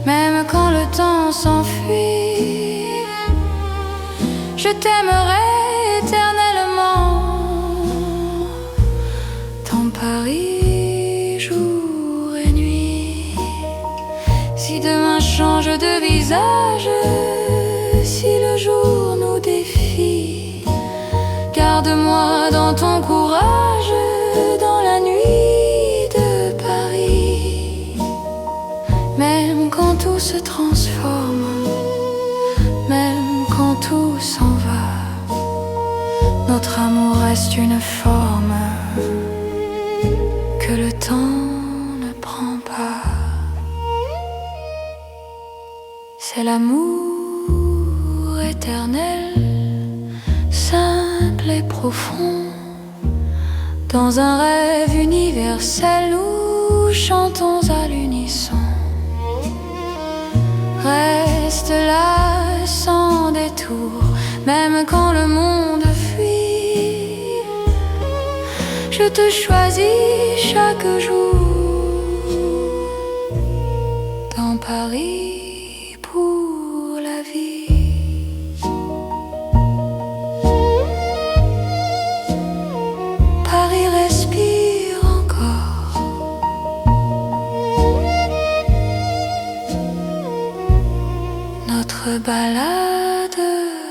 même quand le temps s'enfuit. Je t'aimerai éternellement dans Paris, jour et nuit. Si demain change de visage, si le jour nous défie, garde-moi dans ton courage, dans la nuit de Paris. Même quand tout se transforme, même quand tout s'en va, notre amour reste une forme que le temps ne prend pas. C'est l'amour éternel, simple et profond. Dans un rêve universel, nous chantons à l'unisson. Reste là sans détour, même quand le monde fuit. Je te choisis chaque jour dans Paris pour la vie. Paris respire encore. Notre balade